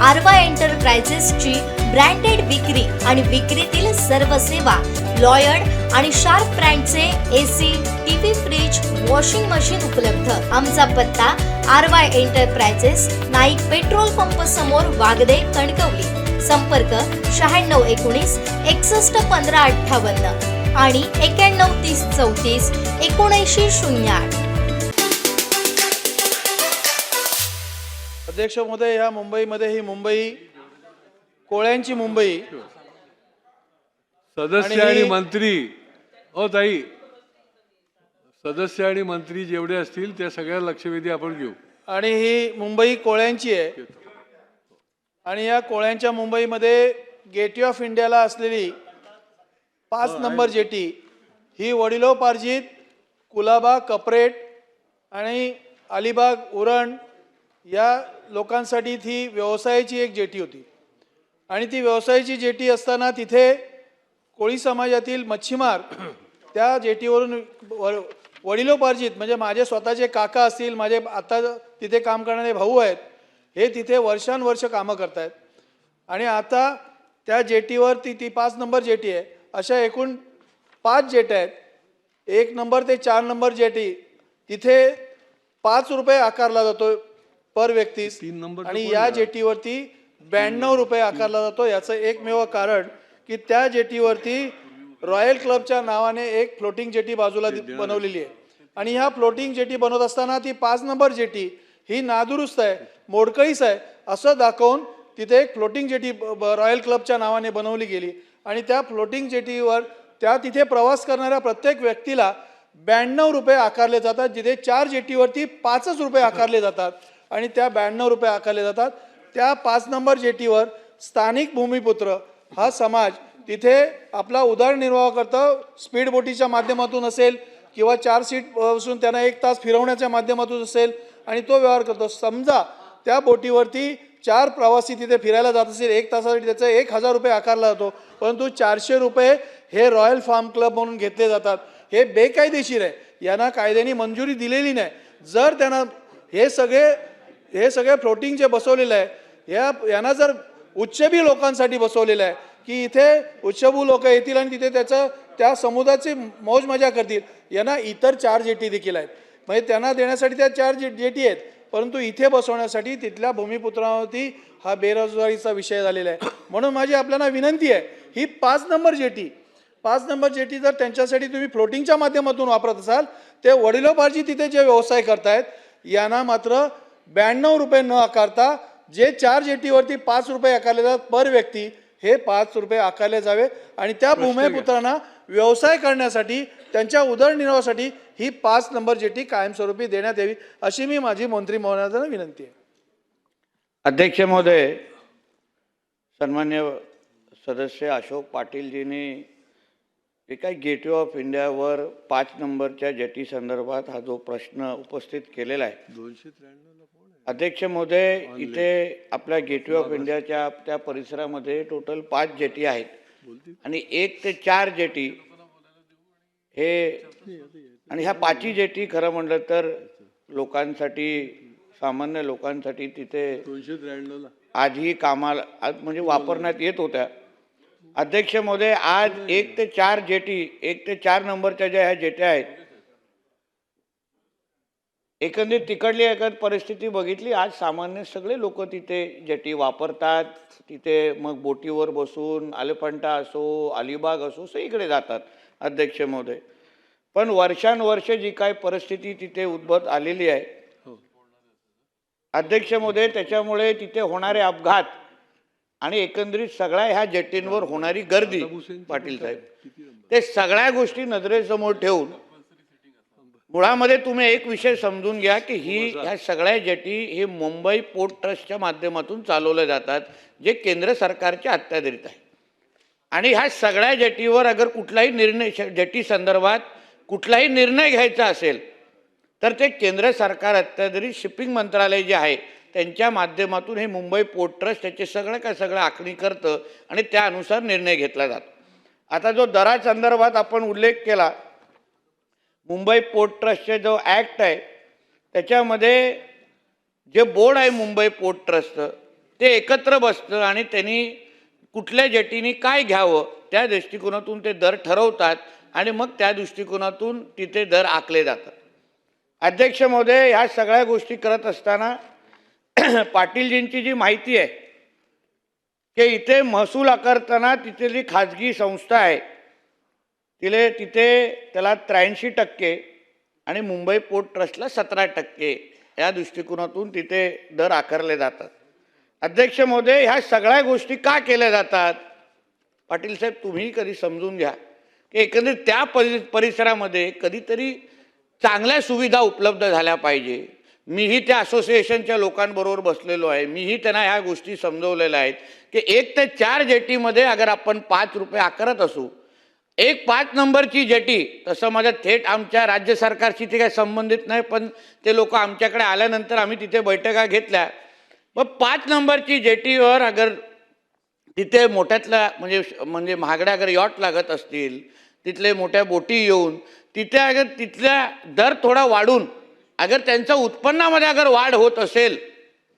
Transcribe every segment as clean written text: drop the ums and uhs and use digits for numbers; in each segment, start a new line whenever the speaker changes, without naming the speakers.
आरवा एंटरप्राइजेसची branded विक्री आणि विक्रीतील सर्व सेवा, लॉयड आणि शार्प ब्रँडचे AC, TV, fridge, washing machine उपलब्ध। आमचा पत्ता Aarva enterprises, Naik petrol pump समोर, वागदे, कणकवली। संपर्क 9619 61 15 58 आणि 91 30 34 79 08।
अध्यक्ष महोदय, या मुंबईमध्ये ही मुंबई कोळ्यांची मुंबई,
सदस्य आणि मंत्री हो ताई, सदस्य आणि मंत्री जेवढे असतील त्या सगळ्या लक्षवेधी आपण घेऊ।
आणि ही मुंबई कोळ्यांची आहे आणि या कोळ्यांच्या मुंबईमध्ये गेटवे ऑफ इंडियाला असलेली 5 नंबर जेटी ही वडिलोपार्जित कुलाबा, कपरेट आणि अलिबाग, उरण या लोकांसाठी ती व्यवसायाची एक जेटी होती। आणि ती व्यवसायाची जेटी असताना तिथे कोळी समाजातील मच्छीमार त्या जेटीवरून वडिलोपार्जित, म्हणजे माझे स्वतःचे काका असतील, माझे आता तिथे काम करणारे भाऊ आहेत, हे तिथे वर्षानुवर्ष कामं करतायत। आणि आता त्या जेटीवर ती 5 नंबर जेटी आहे। अशा एकूण 5 जेट आहेत। 1 नंबर ते 4 नंबर जेटी तिथे 5 रुपये आकारला जातो पर व्यक्ती, आणि या जेटीवरती 92 रुपये आकारला जातो। याचं एकमेव कारण की त्या जेटीवरती रॉयल क्लबच्या नावाने एक फ्लोटिंग जेटी बाजूला बनवलेली आहे। आणि ह्या फ्लोटिंग जेटी बनवत असताना ती 5 नंबर जेटी ही नादुरुस्त आहे, मोडकळीस आहे असं दाखवून तिथे एक फ्लोटिंग जेटी रॉयल क्लबच्या नावाने बनवली गेली। आणि त्या फ्लोटिंग जेटीवर तिथे प्रवास करणाऱ्या प्रत्येक व्यक्तीला 92 रुपये आकारले जातात, जिथे 4 जेटीवरती 5च रुपये आकारले जातात। आणि त्या 92 रुपये आकारले जातात। त्या 5 नंबर जेटीवर स्थानिक भूमिपुत्र हा समाज तिथे आपला उदरनिर्वाह करतं। स्पीड बोटीच्या माध्यमातून असेल किंवा 4 सीट बसून त्यांना 1 तास फिरवण्याच्या माध्यमातून असेल आणि तो व्यवहार करतो। समजा त्या बोटीवरती 4 प्रवासी तिथे फिरायला जात असेल, 1 तासासाठी त्याचा 1000 रुपये आकारला जातो, परंतु 400 रुपये हे रॉयल फार्म क्लब म्हणून घेतले जातात। हे बेकायदेशीर आहे, यांना कायद्याने मंजुरी दिलेली नाही। जर त्यांना हे सगळे फ्लोटिंग जे बसवलेलं आहे यांना जर उच्चभू लोकांसाठी बसवलेलं आहे की इथे उच्चभू लोक येतील आणि तिथे त्या समुदायाची मौज मजा करतील, यांना इतर 4 जेटी देखील आहेत। म्हणजे त्यांना देण्यासाठी त्या 4 जेटी आहेत, परंतु इथे बसवण्यासाठी तिथल्या भूमिपुत्रावरती हा बेरोजगारीचा विषय झालेला आहे। म्हणून माझी आपल्याला विनंती आहे, ही 5 नंबर जेटी जर त्यांच्यासाठी तुम्ही फ्लोटिंगच्या माध्यमातून वापरत असाल, ते वडिलोपार्जित तिथे जे व्यवसाय करतायत यांना मात्र 92 रुपये न आकारता जे 4 जेटीवरती 5 रुपये आकारले जातात पर व्यक्ती, हे 5 रुपये आकारले जावे। आणि त्या भूमिपुत्रांना व्यवसाय करण्यासाठी, त्यांच्या उदरनिर्वाहासाठी ही 5 नंबर जेटी कायमस्वरूपी देण्यात यावी, अशी मी माझी मंत्री महोदयांना विनंती आहे।
अध्यक्ष महोदय, सन्मान्य सदस्य अशोक पाटीलजींनी जे काही गेटवे ऑफ इंडियावर 5 नंबरच्या जेटी संदर्भात हा जो प्रश्न उपस्थित केलेला आहे,
293
अध्यक्ष महोदय, इथे आपल्या गेटवे ऑफ इंडियाच्या त्या परिसरामध्ये टोटल 5 जेटी आहेत आणि 1 ते 4 जेटी हे, आणि ह्या 5ही जेटी खरं म्हटलं तर लोकांसाठी, सामान्य लोकांसाठी तिथे
293
आजही कामाला म्हणजे वापरण्यात येत होत्या। अध्यक्ष महोदय, आज 1 ते 4 जेटी, 1 ते 4 नंबरच्या ज्या ह्या जेट्या आहेत, एकंदरीत तिकडली परिस्थिती बघितली, आज सामान्य सगळे लोक तिथे जेटी वापरतात। तिथे मग बोटीवर बसून आलेफंटा असो, अलिबाग असो, सगळीकडे जातात अध्यक्ष महोदय। पण वर्षानुवर्ष जी काय परिस्थिती तिथे उद्भवत आलेली आहे अध्यक्ष महोदय, त्याच्यामुळे तिथे होणारे अपघात आणि एकंदरीत सगळ्या ह्या जेटींवर होणारी गर्दी, पाटील साहेब, ते सगळ्या गोष्टी नजरेसमोर ठेवून मुळामध्ये तुम्ही एक विषय समजून घ्या की ह्या सगळ्या जेटी हे मुंबई पोर्ट ट्रस्टच्या माध्यमातून चालवल्या जातात, जे केंद्र सरकारच्या अखत्यारीत आहे। आणि ह्या सगळ्या जेटीवर अगर कुठलाही निर्णय, जेटी संदर्भात कुठलाही निर्णय घ्यायचा असेल तर ते केंद्र सरकार अखत्यारीत शिपिंग मंत्रालय जे आहे त्यांच्या माध्यमातून हे मुंबई पोर्ट ट्रस्ट त्याचे सगळं आखणी करतं आणि त्यानुसार निर्णय घेतला जातो। आता जो दरासंदर्भात आपण उल्लेख केला, मुंबई पोर्ट ट्रस्टचे जो ॲक्ट आहे त्याच्यामध्ये जे बोर्ड आहे मुंबई पोर्ट ट्रस्टचं, ते एकत्र बसतं आणि त्यांनी कुठल्या जेटीने काय घ्यावं त्या दृष्टिकोनातून ते दर ठरवतात आणि मग त्या दृष्टिकोनातून तिथे दर आखले जातात. अध्यक्ष महोदय, ह्या सगळ्या गोष्टी करत असताना पाटीलजींची जी माहिती आहे की इथे महसूल आकारताना तिथली खाजगी संस्था आहे तिथे त्याला 83% आणि मुंबई पोर्ट ट्रस्टला 17% या दृष्टिकोनातून तिथे दर आकारले जातात. अध्यक्ष महोदय, ह्या सगळ्या गोष्टी का केल्या जातात? पाटील साहेब, तुम्ही कधी समजून घ्या की एकंदरीत त्या परिसरामध्ये कधीतरी चांगल्या सुविधा उपलब्ध झाल्या पाहिजे. मीही त्या असोसिएशनच्या लोकांबरोबर बसलेलो आहे. मीही त्यांना ह्या गोष्टी समजवलेल्या आहेत की 1 ते 4 जेटीमध्ये अगर आपण 5 रुपये आकारत असू, एक 5 नंबरची जेटी, तसं माझ्या थेट आमच्या राज्य सरकारशी ते काही संबंधित नाही, पण ते लोक आमच्याकडे आल्यानंतर आम्ही तिथे बैठका घेतल्या. मग 5 नंबरची जेटीवर अगर तिथे मोठ्यातल्या म्हणजे महागड्या अगर यॉट लागत असतील, तिथले मोठ्या बोटी येऊन तिथे अगर तिथल्या दर थोडा वाढून अगर त्यांच्या उत्पन्नामध्ये अगर वाढ होत असेल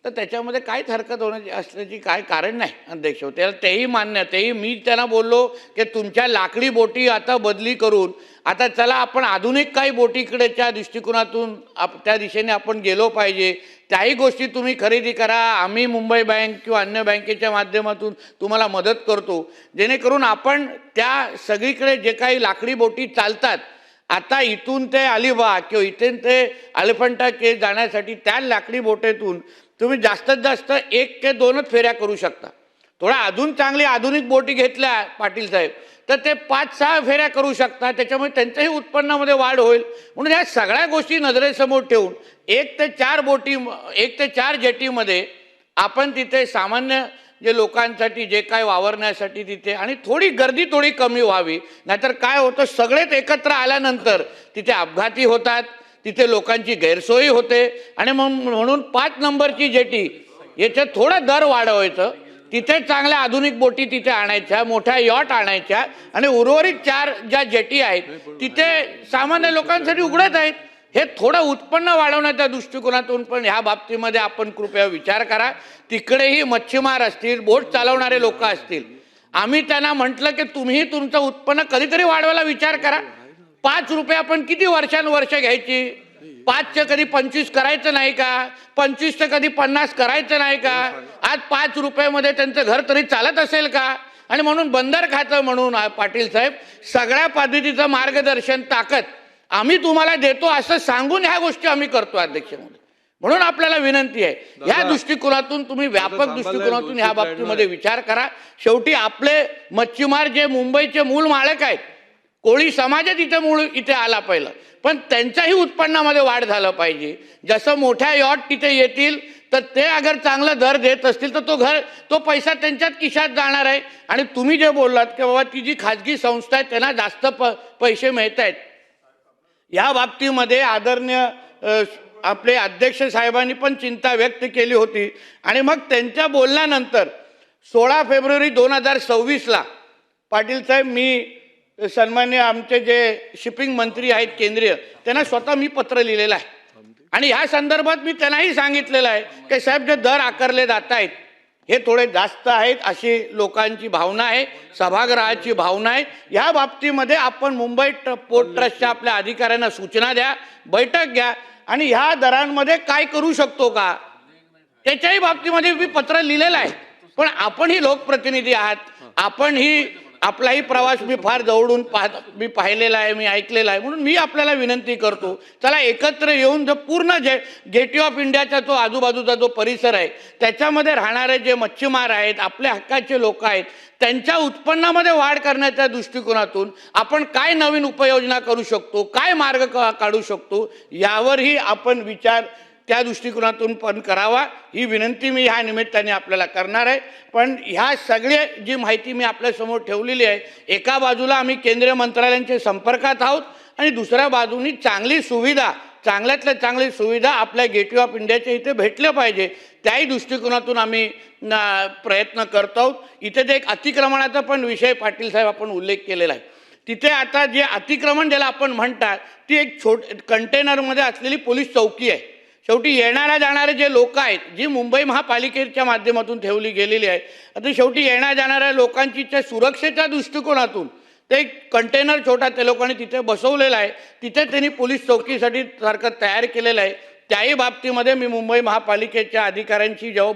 तर त्याच्यामध्ये काहीच हरकत होण्याची असल्याची काय कारण नाही. अध्यक्ष, त्याला तेही मान्य, तेही मी त्यांना बोललो की तुमच्या लाकडी बोटी आता बदली करून आता चला आपण आधुनिक काही बोटीकडेच्या दृष्टिकोनातून त्या दिशेने आपण गेलो पाहिजे. त्याही गोष्टी तुम्ही खरेदी करा, आम्ही मुंबई बँक किंवा अन्य बँकेच्या माध्यमातून तुम्हाला मदत करतो, जेणेकरून आपण त्या सगळीकडे जे काही लाकडी बोटी चालतात आता इथून ते अलिबाग किंवा इथून ते एलिफंटा केव्ह जाण्यासाठी त्या लाकडी बोटीतून तुम्ही जास्तीत जास्त 1 ते 2च फेऱ्या करू शकता. थोडा अजून चांगली आधुनिक बोटी घेतल्या पाटील साहेब तर ते 5-6 फेऱ्या करू शकता. त्याच्यामुळे त्यांच्याही उत्पन्नामध्ये वाढ होईल. म्हणून ह्या सगळ्या गोष्टी नजरेसमोर ठेवून 1 ते 4 जेटीमध्ये आपण तिथे सामान्य जे लोकांसाठी जे काय वावरण्यासाठी तिथे आणि थोडी गर्दी थोडी कमी व्हावी. नाहीतर काय होतं, सगळेच एकत्र आल्यानंतर तिथे अपघाती होतात, तिथे लोकांची गैरसोयी होते. आणि म्हणून 5 नंबरची जेटी याच्यात थोडा दर वाढवायचं, तिथे चांगल्या आधुनिक बोटी तिथे आणायच्या, मोठ्या यॉट आणायच्या आणि उर्वरित 4 ज्या जेटी आहेत तिथे सामान्य लोकांसाठी उघडत आहेत. हे थोडं उत्पन्न वाढवण्याच्या दृष्टिकोनातून पण ह्या बाबतीमध्ये आपण कृपया विचार करा. तिकडेही मच्छीमार असतील, बोट चालवणारे लोक असतील, आम्ही त्यांना म्हटलं की तुम्ही तुमचं उत्पन्न कधीतरी वाढवायला विचार करा. 5 रुपये आपण किती वर्षानुवर्ष घ्यायची? 5चे कधी 25 करायचं नाही का? 25चे कधी 50 करायचं नाही का? आज 5 रुपयामध्ये त्यांचं घर तरी चालत असेल का? आणि म्हणून बंदर खातं म्हणून पाटील साहेब सगळ्या पद्धतीचं मार्गदर्शन ताकद आम्ही तुम्हाला देतो असं सांगून ह्या गोष्टी आम्ही करतो. अध्यक्ष महोदय, म्हणून आपल्याला विनंती आहे ह्या दृष्टिकोनातून तुम्ही व्यापक दृष्टिकोनातून ह्या बाबतीमध्ये विचार करा. शेवटी आपले मच्छीमार जे मुंबईचे मूळ मालक आहेत, कोळी समाजच इथे आला पहिला, पण त्यांच्याही उत्पन्नामध्ये वाढ झालं पाहिजे. जसं मोठ्या यॉट तिथे येतील तर ते अगर चांगला दर देत असतील तर तो पैसा त्यांच्याच खिशात जाणार आहे. आणि तुम्ही जे बोललात की बाबा ती जी खाजगी संस्था आहे त्यांना जास्त पैसे मिळत आहेत, या बाबतीमध्ये आदरणीय आपले अध्यक्ष साहेबांनी पण चिंता व्यक्त केली होती. आणि मग त्यांच्या बोलण्यानंतर 16 फेब्रुवारी 2026ला पाटील साहेब, मी सन्मान्य आमचे जे शिपिंग मंत्री आहेत केंद्रीय, त्यांना स्वतः मी पत्र लिहिलेलं आहे. आणि ह्या संदर्भात मी त्यांनाही सांगितलेलं आहे की साहेब जे दर आकारले जात आहेत हे थोडे जास्त आहेत अशी लोकांची भावना आहे, सभागृहाची भावना आहे. या बाबतीमध्ये आपण मुंबई पोर्ट ट्रस्टच्या आपल्या अधिकाऱ्यांना सूचना द्या, बैठक घ्या आणि ह्या दरांमध्ये काय करू शकतो का त्याच्याही बाबतीमध्ये मी पत्र लिहिलेलं आहे. पण आपण ही लोकप्रतिनिधी आहात, आपण ही आपलाही प्रवास मी फार जवळून मी पाहिलेला आहे, मी ऐकलेला आहे. म्हणून मी आपल्याला विनंती करतो, चला एकत्र येऊन जो पूर्ण गेटवे ऑफ इंडियाचा जो आजूबाजूचा जो परिसर आहे त्याच्यामध्ये राहणारे जे मच्छीमार आहेत, आपल्या हक्काचे लोक आहेत, त्यांच्या उत्पन्नामध्ये वाढ करण्याच्या दृष्टिकोनातून आपण काय नवीन उपाययोजना करू शकतो, काय मार्ग काढू शकतो, यावरही आपण विचार त्या दृष्टिकोनातून पण करावा, ही विनंती मी ह्या निमित्ताने आपल्याला करणार आहे. पण ह्या सगळे जी माहिती मी आपल्यासमोर ठेवलेली आहे, एका बाजूला आम्ही केंद्रीय मंत्रालयांच्या संपर्कात आहोत आणि दुसऱ्या बाजूनी चांगली सुविधा, चांगल्यातल्या चांगली सुविधा आपल्या गेटवे ऑफ इंडियाच्या इथे भेटल्या पाहिजे, त्याही दृष्टिकोनातून आम्ही प्रयत्न करत आहोत. इथे ते एक अतिक्रमणाचा पण विषय पाटील साहेब आपण उल्लेख केलेला आहे. तिथे आता जे अतिक्रमण ज्याला आपण म्हणतात ती एक कंटेनरमध्ये असलेली पोलीस चौकी आहे. शेवटी येणाऱ्या जाणारे जे लोक आहेत, जी मुंबई महापालिकेच्या माध्यमातून ठेवली गेलेली आहे, आता शेवटी येणाऱ्या जाणाऱ्या लोकांची त्या सुरक्षेच्या दृष्टिकोनातून ते एक कंटेनर छोटा त्या लोकांनी तिथे बसवलेला आहे, तिथे त्यांनी पोलीस चौकीसाठी सारखं तयार केलेलं आहे. त्याही बाबतीमध्ये मी मुंबई महापालिकेच्या अधिकाऱ्यांची जेव्हा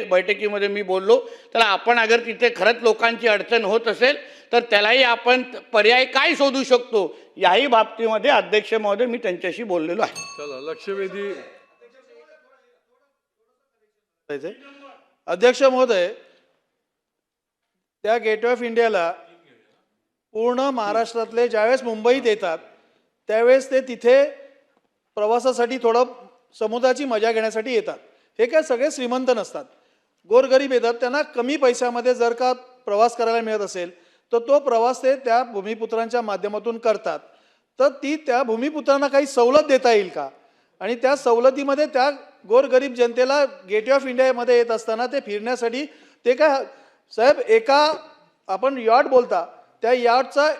बैठकीमध्ये मी बोललो, तर आपण अगर तिथे खरंच लोकांची अडचण होत असेल तर त्यालाही आपण पर्याय काय शोधू शकतो, याही बाबतीमध्ये अध्यक्ष महोदय मी त्यांच्याशी बोललेलो आहे.
चला लक्षवेधी.
अध्यक्ष महोदय, त्या गेट ऑफ इंडियाला पूर्ण महाराष्ट्रातले ज्यावेळेस मुंबईत येतात त्यावेळेस ते तिथे प्रवासासाठी थोडं समुद्राची मजा घेण्यासाठी येतात. हे काय सगळे श्रीमंत नसतात, गोरगरीब येतात. त्यांना कमी पैशामध्ये जर का प्रवास करायला मिळत असेल तर तो प्रवास ते त्या भूमिपुत्रांच्या माध्यमातून करतात. तर त्या भूमिपुत्रांना काही सवलत देता येईल का? आणि त्या सवलतीमध्ये त्या गोरगरीब जनतेला गेट ऑफ इंडियामध्ये येत असताना ते फिरण्यासाठी ते काय साहेब, एका आपण यॉट बोलता त्या यॉटचा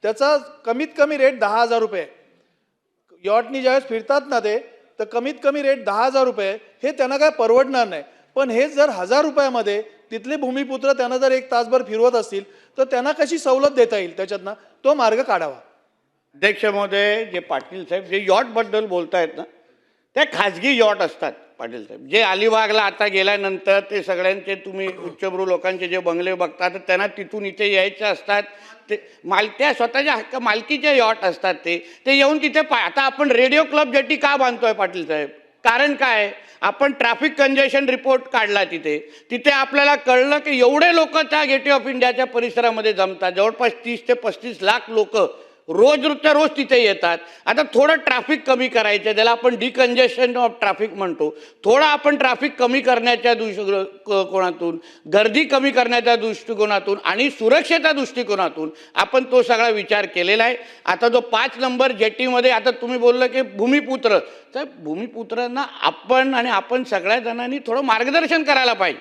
त्याचा कमीत कमी रेट 10,000 रुपये. यॉटनी ज्यावेळेस फिरतात ना ते, तर कमीत कमी रेट 10,000 रुपये. हे त्यांना काय परवडणार नाही. पण हे जर 1,000 रुपयामध्ये तिथले भूमिपुत्र त्यांना जर 1 तासभर फिरवत असतील तर त्यांना कशी सवलत देता येईल, त्याच्यातनं तो मार्ग काढावा.
अध्यक्ष महोदय, जे पाटील साहेब जे यॉटबद्दल बोलतायत ना, त्या खाजगी यॉट असतात पाटील साहेब. जे अलिबागला आता गेल्यानंतर ते सगळ्यांचे तुम्ही उच्चभ्रू लोकांचे जे बंगले बघता, तर त्यांना तिथून इथे यायचे असतात. ते त्या स्वतःच्या हक्क मालकीचे यॉट असतात. ते येऊन तिथे आता आपण रेडिओ क्लब जेटी का बांधतोय पाटील साहेब? कारण काय? आपण ट्रॅफिक कंजेशन रिपोर्ट काढला तिथे आपल्याला कळलं की एवढे लोक त्या गेटवे ऑफ इंडियाच्या परिसरामध्ये जमतात. जवळपास 30 ते 35 लाख लोक रोजच्या रोज तिथे येतात. आता थोडं ट्रॅफिक कमी करायचं, ज्याला आपण डिकंजेशन ऑफ ट्रॅफिक म्हणतो, थोडं आपण ट्रॅफिक कमी करण्याच्या कोणातून, गर्दी कमी करण्याच्या दृष्टिकोनातून आणि सुरक्षेच्या दृष्टिकोनातून आपण तो सगळा विचार केलेला आहे. आता जो 5 नंबर जेटीमध्ये आता तुम्ही बोललं की भूमिपुत्र, साहेब भूमिपुत्रांना आपण सगळ्या जणांनी थोडं मार्गदर्शन करायला पाहिजे.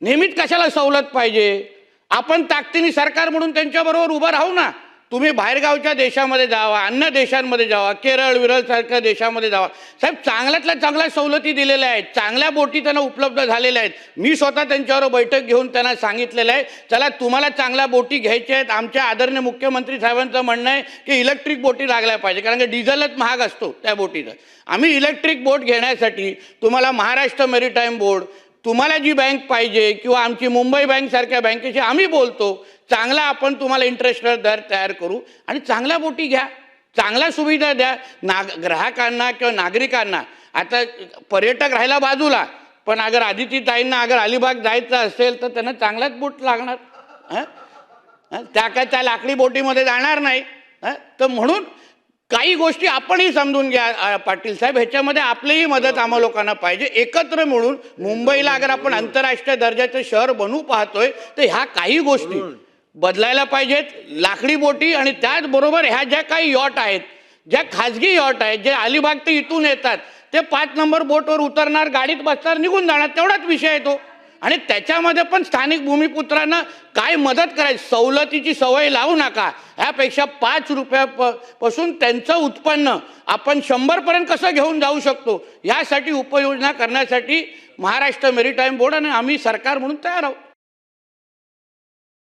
नेहमीच कशाला सवलत पाहिजे? आपण ताकदीने सरकार म्हणून त्यांच्याबरोबर उभं राहू ना. तुम्ही बाहेरगावच्या देशामध्ये जावा, अन्य देशांमध्ये जावा, केरळ विरळ सारख्या देशामध्ये जावा साहेब, चांगल्यातल्या चांगल्या सवलती दिलेल्या आहेत, चांगल्या बोटी त्यांना उपलब्ध झालेल्या आहेत. मी स्वतः त्यांच्यावर बैठक घेऊन त्यांना सांगितलेलं आहे, चला तुम्हाला चांगल्या बोटी घ्यायच्या आहेत. आमच्या आदरणीय मुख्यमंत्री साहेबांचं म्हणणं आहे की इलेक्ट्रिक बोटी लागल्या पाहिजे, कारण की डिझेलच महाग असतो त्या बोटीचा. आम्ही इलेक्ट्रिक बोट घेण्यासाठी तुम्हाला महाराष्ट्र मेरीटाईम बोर्ड, तुम्हाला जी बँक पाहिजे किंवा आमची मुंबई बँक सारख्या बँकेशी आम्ही बोलतो, चांगला आपण तुम्हाला इंटरेस्ट दर तयार करू आणि चांगल्या बोटी घ्या, चांगल्या सुविधा द्या ग्राहकांना किंवा नागरिकांना. आता पर्यटक राहायला बाजूला, पण अगर आदितीताईंना अगर अलिबाग जायचं असेल तर त्यांना चांगल्याच बोट लागणार. त्या काय त्या लाकडी बोटीमध्ये जाणार नाही. तर म्हणून काही गोष्टी आपणही समजून घ्या पाटील साहेब, ह्याच्यामध्ये आपलीही मदत आम्हा लोकांना पाहिजे. एकत्र मिळून मुंबईला अगर आपण आंतरराष्ट्रीय दर्जाचं शहर बनवू पाहतोय तर ह्या काही गोष्टी बदलायला पाहिजेत. लाकडी बोटी आणि त्याचबरोबर ह्या ज्या काही यॉट आहेत, ज्या खाजगी यॉट आहेत, जे अलिबाग ते इथून येतात, ते 5 नंबर बोटवर उतरणार, गाडीत बसणार, निघून जाणार, तेवढाच विषय आहे तो. आणि त्याच्यामध्ये पण स्थानिक भूमिपुत्रांना काय मदत करायची, सवलतीची सवय लावू नका. ह्यापेक्षा 5 रुपयापासून त्यांचं उत्पन्न आपण 100पर्यंत कसं घेऊन जाऊ शकतो, यासाठी उपाययोजना करण्यासाठी महाराष्ट्र मेरीटाईम बोर्ड आणि आम्ही सरकार म्हणून तयार आहोत.